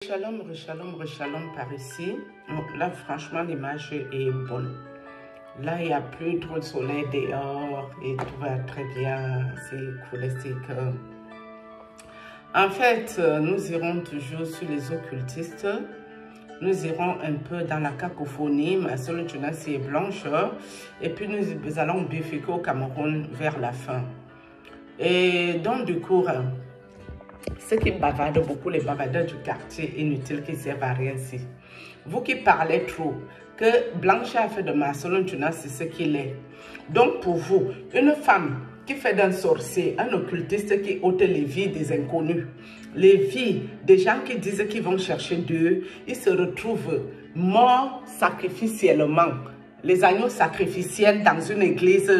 Shalom, shalom par ici. Là, franchement, l'image est bonne. Là, il n'y a plus trop de soleil dehors et tout va très bien. C'est cool. En fait, nous irons toujours sur les occultistes. Nous irons un peu dans la cacophonie. Ma seule Tunasi est blanche. Et puis, nous allons bifurquer au Cameroun vers la fin. Et donc, du coup, ceux qui bavardent beaucoup, les bavardeurs du quartier inutiles qui ne servent à rien ici. Vous qui parlez trop, que Blanchard a fait de Marcelin Tuna, c'est ce qu'il est. Donc pour vous, une femme qui fait d'un sorcier, un occultiste qui ôte les vies des inconnus, les vies des gens qui disent qu'ils vont chercher Dieu, ils se retrouvent morts sacrificiellement. Les agneaux sacrificiels dans une église,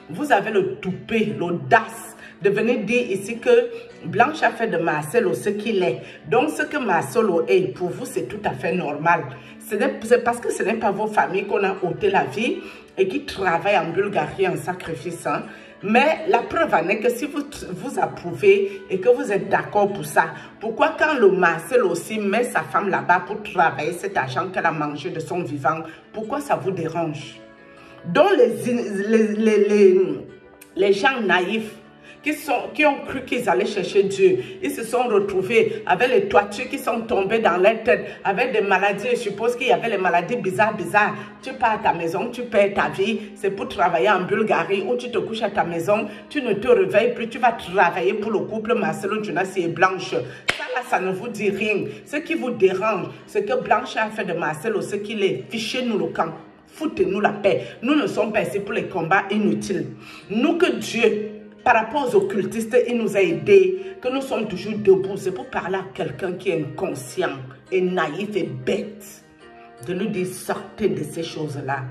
vous avez le toupet, l'audace de venir dire ici que Blanche a fait de Marcelo ce qu'il est. Donc ce que Marcelo est, pour vous, c'est tout à fait normal. C'est parce que ce n'est pas vos familles qu'on a ôté la vie et qui travaillent en Bulgarie en sacrifice. Hein. Mais la preuve en est que si vous approuvez et que vous êtes d'accord pour ça, pourquoi quand le Marcelo aussi met sa femme là-bas pour travailler cet argent qu'elle a mangé de son vivant, pourquoi ça vous dérange? Donc les gens naïfs, qui ont cru qu'ils allaient chercher Dieu. Ils se sont retrouvés avec les toitures qui sont tombées dans leur tête, avec des maladies. Je suppose qu'il y avait les maladies bizarres. Tu pars à ta maison, tu perds ta vie. C'est pour travailler en Bulgarie où tu te couches à ta maison, tu ne te réveilles plus, tu vas travailler pour le couple Marcelo Tunasi et Blanche. Ça là, ça ne vous dit rien. Ce qui vous dérange, c'est que Blanche a fait de Marcelo ce qu'il est. Fichez-nous le camp. Foutez-nous la paix. Nous ne sommes pas ici pour les combats inutiles. Nous que Dieu, par rapport aux occultistes, il nous a aidés, que nous sommes toujours debout. C'est pour parler à quelqu'un qui est inconscient et naïf et bête. De nous dire, sortez de ces choses-là.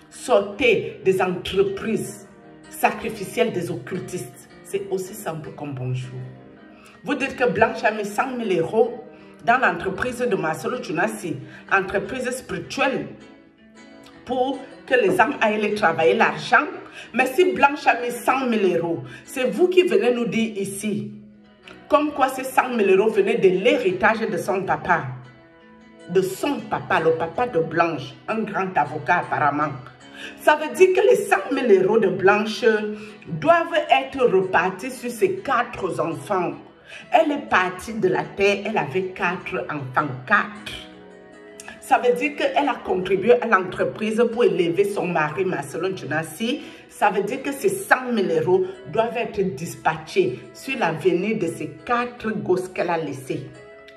Sortez des entreprises sacrificielles des occultistes. C'est aussi simple comme bonjour. Vous dites que Blanche a mis 100 000 € dans l'entreprise de Marcelo Tunasi, entreprise spirituelle, pour que les âmes aillent travailler l'argent. Mais si Blanche a mis 100 000 €, c'est vous qui venez nous dire ici, comme quoi ces 100 000 € venaient de l'héritage de son papa. De son papa, le papa de Blanche, un grand avocat apparemment. Ça veut dire que les 100 000 € de Blanche doivent être repartis sur ses 4 enfants. Elle est partie de la terre, elle avait 4 enfants, 4. Ça veut dire qu'elle a contribué à l'entreprise pour élever son mari Marcelin Tunasi. Ça veut dire que ces 100 000 € doivent être dispatchés sur l'avenir de ces 4 gosses qu'elle a laissés.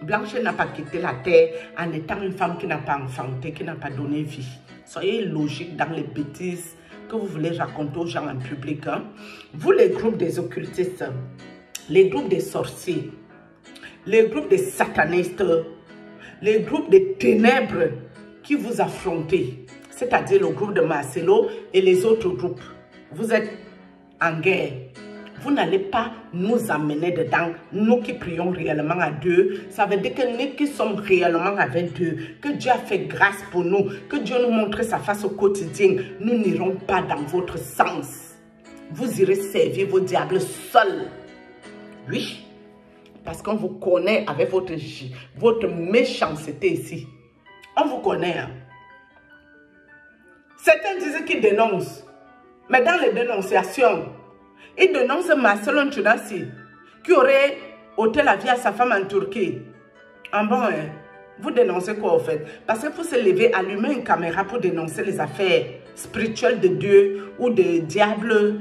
Blanche n'a pas quitté la terre en étant une femme qui n'a pas enfanté, qui n'a pas donné vie. Soyez logique dans les bêtises que vous voulez raconter aux gens en public. Hein. Vous, les groupes des occultistes, les groupes des sorciers, les groupes des satanistes, les groupes des ténèbres qui vous affrontez, c'est-à-dire le groupe de Marcelo et les autres groupes, vous êtes en guerre. Vous n'allez pas nous amener dedans, nous qui prions réellement à Dieu. Ça veut dire que nous qui sommes réellement avec Dieu, que Dieu a fait grâce pour nous, que Dieu nous montre sa face au quotidien, nous n'irons pas dans votre sens. Vous irez servir vos diables seuls. Oui. Parce qu'on vous connaît avec votre méchanceté ici. On vous connaît. Hein? Certains disent qu'ils dénoncent. Mais dans les dénonciations, ils dénoncent Marcelin Tunasi qui aurait ôté la vie à sa femme en Turquie. En bon, hein? Vous dénoncez quoi au fait? Parce qu'il faut se lever, allumer une caméra pour dénoncer les affaires spirituelles de Dieu ou de diable.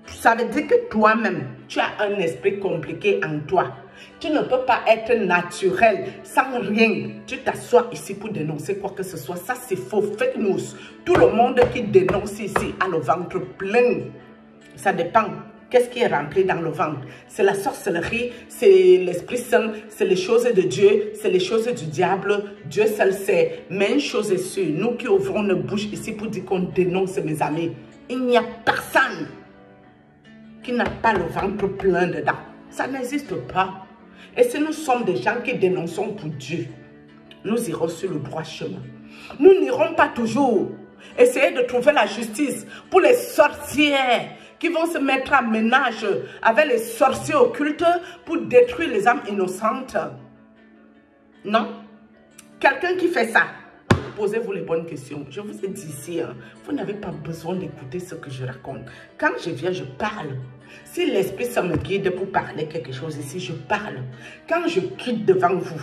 Ça veut dire que toi-même, tu as un esprit compliqué en toi. Tu ne peux pas être naturel, sans rien. Tu t'assois ici pour dénoncer quoi que ce soit. Ça, c'est faux. Fake news. Tout le monde qui dénonce ici a le ventre plein. Ça dépend. Qu'est-ce qui est rentré dans le ventre? C'est la sorcellerie, c'est l'Esprit Saint, c'est les choses de Dieu, c'est les choses du diable. Dieu seul sait. Mais une chose est sûre, nous qui ouvrons une bouche ici pour dire qu'on dénonce, mes amis, il n'y a personne qui n'a pas le ventre plein dedans. Ça n'existe pas. Et si nous sommes des gens qui dénonçons pour Dieu, nous irons sur le droit chemin. Nous n'irons pas toujours essayer de trouver la justice pour les sorcières qui vont se mettre à ménage avec les sorciers occultes pour détruire les âmes innocentes. Non? Quelqu'un qui fait ça, posez-vous les bonnes questions. Je vous ai dit ici, hein, vous n'avez pas besoin d'écouter ce que je raconte. Quand je viens, je parle. Si l'esprit, ça me guide pour parler quelque chose ici, je parle. Quand je quitte devant vous,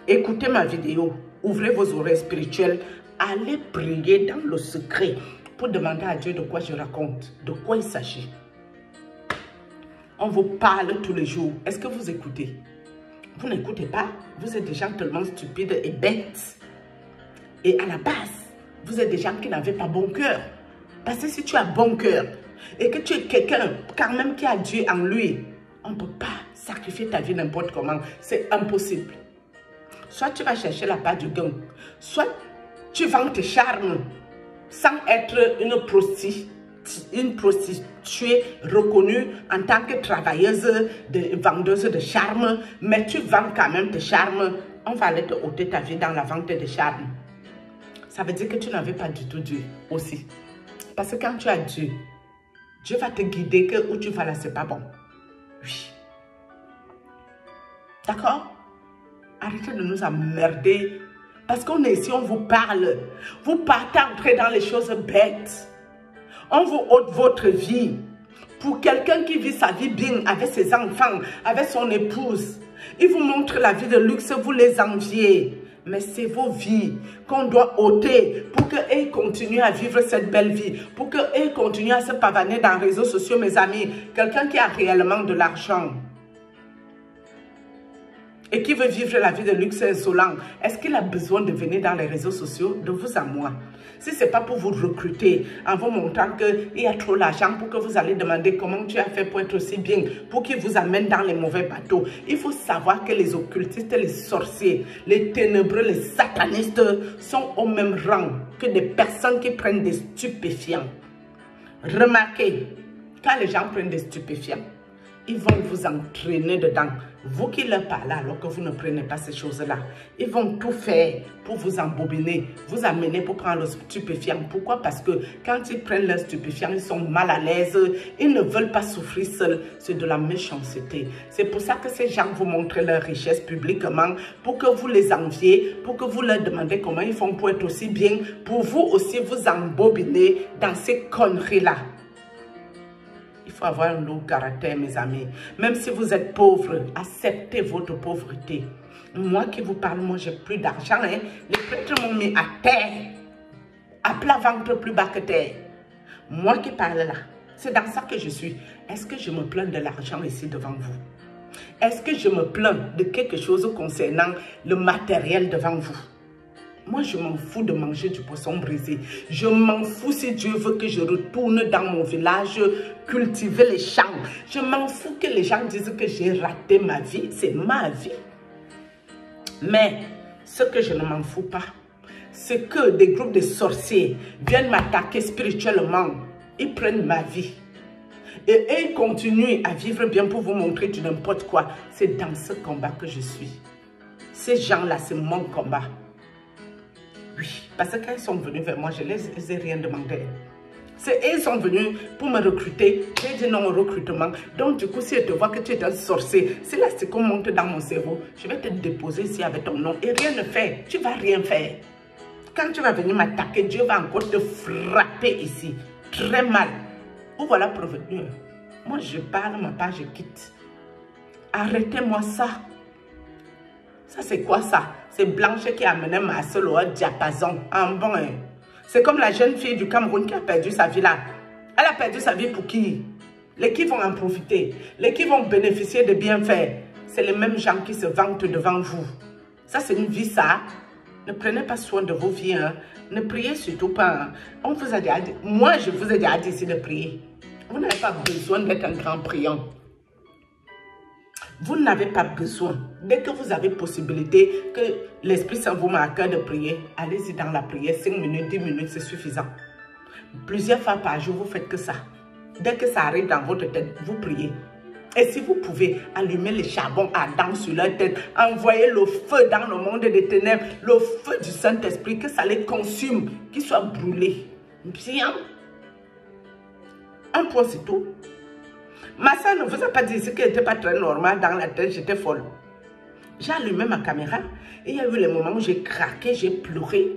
écoutez ma vidéo, ouvrez vos oreilles spirituelles, allez prier dans le secret pour demander à Dieu de quoi je raconte, de quoi il s'agit. On vous parle tous les jours. Est-ce que vous écoutez? Vous n'écoutez pas? Vous êtes des gens tellement stupides et bêtes. Et à la base, vous êtes des gens qui n'avaient pas bon cœur. Parce que si tu as bon cœur et que tu es quelqu'un quand même qui a Dieu en lui, on ne peut pas sacrifier ta vie n'importe comment. C'est impossible. Soit tu vas chercher la part du gain, soit tu vends tes charmes sans être une prostituée reconnue en tant que travailleuse, vendeuse de charme, mais tu vends quand même tes charmes. On va aller te ôter ta vie dans la vente de charmes. Ça veut dire que tu n'avais pas du tout Dieu aussi. Parce que quand tu as Dieu, Dieu va te guider que où tu vas là, c'est pas bon. Oui. D'accord? Arrêtez de nous emmerder. Parce qu'on est ici, on vous parle. Vous partez entrer dans les choses bêtes. On vous ôte votre vie. Pour quelqu'un qui vit sa vie bien avec ses enfants, avec son épouse, il vous montre la vie de luxe, vous les enviez. Mais c'est vos vies qu'on doit ôter pour qu'elles continuent à vivre cette belle vie. Pour qu'elles continuent à se pavaner dans les réseaux sociaux, mes amis. Quelqu'un qui a réellement de l'argent et qui veut vivre la vie de luxe insolent, est-ce qu'il a besoin de venir dans les réseaux sociaux? De vous à moi. Si ce n'est pas pour vous recruter, en vous montrant qu'il y a trop d'argent, pour que vous allez demander comment tu as fait pour être aussi bien, pour qu'ils vous amènent dans les mauvais bateaux. Il faut savoir que les occultistes, les sorciers, les ténébreux, les satanistes sont au même rang que des personnes qui prennent des stupéfiants. Remarquez, quand les gens prennent des stupéfiants, ils vont vous entraîner dedans. Vous qui leur parlez alors que vous ne prenez pas ces choses-là. Ils vont tout faire pour vous embobiner, vous amener pour prendre le stupéfiant. Pourquoi? Parce que quand ils prennent le stupéfiant, ils sont mal à l'aise. Ils ne veulent pas souffrir seuls. C'est de la méchanceté. C'est pour ça que ces gens vous montrent leur richesse publiquement, pour que vous les enviez, pour que vous leur demandez comment ils font pour être aussi bien, pour vous aussi vous embobiner dans ces conneries-là. Il faut avoir un lourd caractère, mes amis. Même si vous êtes pauvre, acceptez votre pauvreté. Moi qui vous parle, moi, j'ai plus d'argent. Hein. Les prêtres m'ont mis à terre, à plat ventre plus bas que terre. Moi qui parle là, c'est dans ça que je suis. Est-ce que je me plains de l'argent ici devant vous? Est-ce que je me plains de quelque chose concernant le matériel devant vous? Moi, je m'en fous de manger du poisson brisé. Je m'en fous si Dieu veut que je retourne dans mon village, cultiver les champs. Je m'en fous que les gens disent que j'ai raté ma vie. C'est ma vie. Mais ce que je ne m'en fous pas, c'est que des groupes de sorciers viennent m'attaquer spirituellement. Ils prennent ma vie. Et ils continuent à vivre bien pour vous montrer du n'importe quoi. C'est dans ce combat que je suis. Ces gens-là, c'est mon combat. Oui, parce que quand ils sont venus vers moi, je ne les ai rien demandé. Ils sont venus pour me recruter. J'ai dit non au recrutement. Donc du coup, si je te vois que tu es un sorcier, si là c'est qu'on monte dans mon cerveau, je vais te déposer ici avec ton nom et rien ne faire. Tu ne vas rien faire. Quand tu vas venir m'attaquer, Dieu va encore te frapper ici. Très mal. Vous voilà prévenu. Moi, je parle, ma part, je quitte. Arrêtez-moi ça. Ça, c'est quoi ça? C'est Blanche qui a amené Marcel au diapason. En bon, hein. C'est comme la jeune fille du Cameroun qui a perdu sa vie là. Elle a perdu sa vie pour qui? Les qui vont en profiter? Les qui vont bénéficier de bienfaits? C'est les mêmes gens qui se vantent devant vous. Ça, c'est une vie, ça. Ne prenez pas soin de vos vies. Hein. Ne priez surtout pas. Hein. On vous a déjà dit, moi, je vous ai déjà dit ici de prier. Vous n'avez pas besoin d'être un grand priant. Vous n'avez pas besoin. Dès que vous avez possibilité que l'Esprit Saint vous marque de prier, allez-y dans la prière. 5 minutes, 10 minutes, c'est suffisant. Plusieurs fois par jour, vous faites que ça. Dès que ça arrive dans votre tête, vous priez. Et si vous pouvez allumer les charbons ardents sur leur tête, envoyer le feu dans le monde des ténèbres, le feu du Saint-Esprit, que ça les consume, qu'ils soient brûlés. Bien. Un point, c'est tout. Ma soeur ne vous a pas dit qu'elle n'était pas très normale dans la tête, j'étais folle. J'ai allumé ma caméra et il y a eu les moments où j'ai craqué, j'ai pleuré.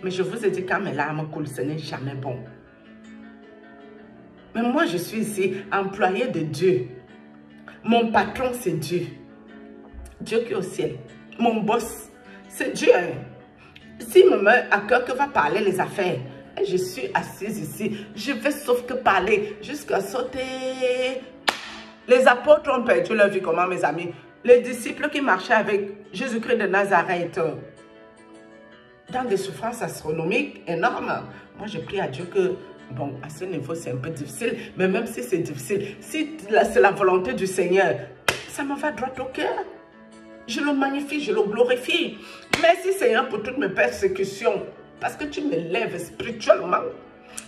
Mais je vous ai dit, quand mes larmes coulent, ce n'est jamais bon. Mais moi, je suis ici, employée de Dieu. Mon patron, c'est Dieu. Dieu qui est au ciel. Mon boss, c'est Dieu. S'il me met à cœur que va parler les affaires, et je suis assise ici, je vais sauf que parler jusqu'à sauter. Les apôtres ont perdu leur vie, comment mes amis? Les disciples qui marchaient avec Jésus-Christ de Nazareth, dans des souffrances astronomiques énormes. Moi, je prie à Dieu que, bon, à ce niveau, c'est un peu difficile, mais même si c'est difficile, si c'est la volonté du Seigneur, ça me va droit au cœur. Je le magnifie, je le glorifie. Merci Seigneur pour toutes mes persécutions, parce que tu m'élèves spirituellement.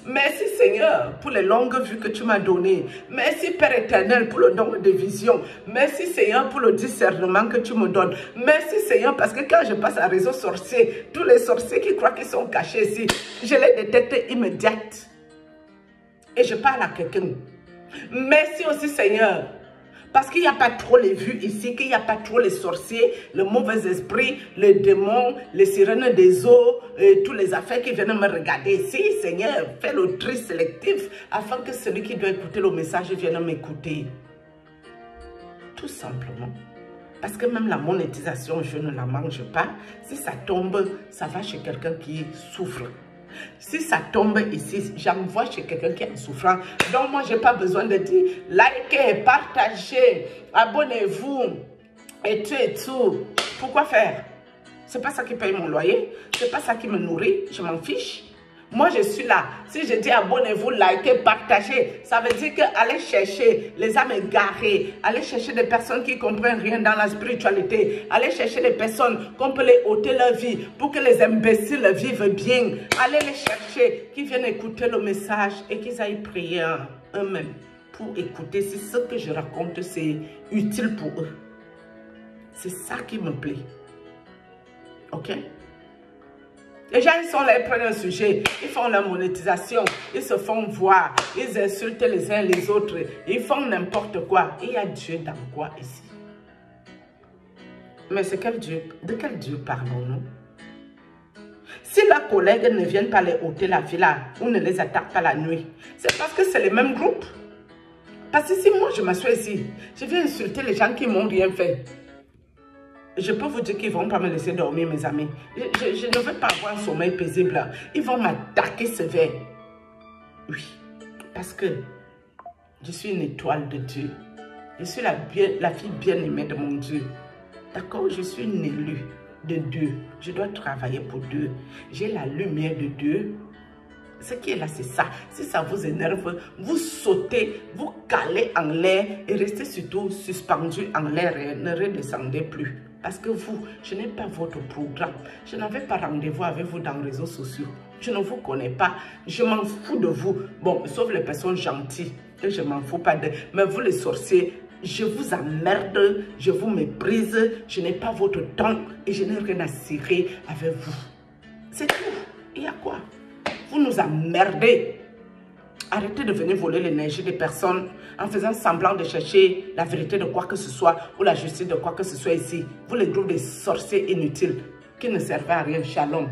Merci Seigneur pour les longues vues que tu m'as données. Merci Père éternel pour le don de vision. Merci Seigneur pour le discernement que tu me donnes. Merci Seigneur parce que quand je passe à réseau sorcier, tous les sorciers qui croient qu'ils sont cachés ici, je les détecte immédiatement. Et je parle à quelqu'un. Merci aussi Seigneur. Parce qu'il n'y a pas trop les vues ici, qu'il n'y a pas trop les sorciers, le mauvais esprit, les démons, les sirènes des eaux, et tous les affaires qui viennent me regarder ici. Seigneur, fais le tri sélectif afin que celui qui doit écouter le message vienne m'écouter. Tout simplement. Parce que même la monétisation, je ne la mange pas. Si ça tombe, ça va chez quelqu'un qui souffre. Si ça tombe ici, j'envoie chez quelqu'un qui est en souffrance. Donc moi, je n'ai pas besoin de dire likez, partagez, abonnez-vous et tout. Pourquoi faire? C'est pas ça qui paye mon loyer. C'est pas ça qui me nourrit. Je m'en fiche. Moi, je suis là. Si je dis abonnez-vous, likez, partagez, ça veut dire que allez chercher les âmes égarées, allez chercher des personnes qui ne comprennent rien dans la spiritualité, allez chercher des personnes qu'on peut les ôter leur vie pour que les imbéciles vivent bien. Allez les chercher, qui viennent écouter le message et qu'ils aillent prier eux-mêmes pour écouter si ce que je raconte, c'est utile pour eux. C'est ça qui me plaît. Ok? Les gens, ils sont là, ils prennent un sujet, ils font la monétisation, ils se font voir, ils insultent les uns les autres, ils font n'importe quoi. Il y a Dieu dans quoi ici? Mais c'est quel Dieu? De quel Dieu parlons-nous? Si leurs collègues ne viennent pas les ôter la villa ou ne les attaquent pas la nuit, c'est parce que c'est les mêmes groupes. Parce que si moi je m'assois ici, je vais insulter les gens qui m'ont rien fait. Je peux vous dire qu'ils ne vont pas me laisser dormir, mes amis. Je ne veux pas avoir un sommeil paisible. Ils vont m'attaquer sévère. Oui, parce que je suis une étoile de Dieu. Je suis la fille bien-aimée de mon Dieu. D'accord, je suis une élue de Dieu. Je dois travailler pour Dieu. J'ai la lumière de Dieu. Ce qui est là, c'est ça. Si ça vous énerve, vous sautez, vous calez en l'air et restez surtout suspendu en l'air et ne redescendez plus. Parce que vous, je n'ai pas votre programme. Je n'avais pas rendez-vous avec vous dans les réseaux sociaux. Je ne vous connais pas. Je m'en fous de vous. Bon, sauf les personnes gentilles. Et je m'en fous pas d'eux. Mais vous les sorciers, je vous emmerde. Je vous méprise. Je n'ai pas votre temps. Et je n'ai rien à cirer avec vous. C'est tout. Il y a quoi? Vous nous emmerdez. Arrêtez de venir voler l'énergie des personnes en faisant semblant de chercher la vérité de quoi que ce soit ou la justice de quoi que ce soit ici. Vous les groupes de sorciers inutiles qui ne servent à rien. Shalom.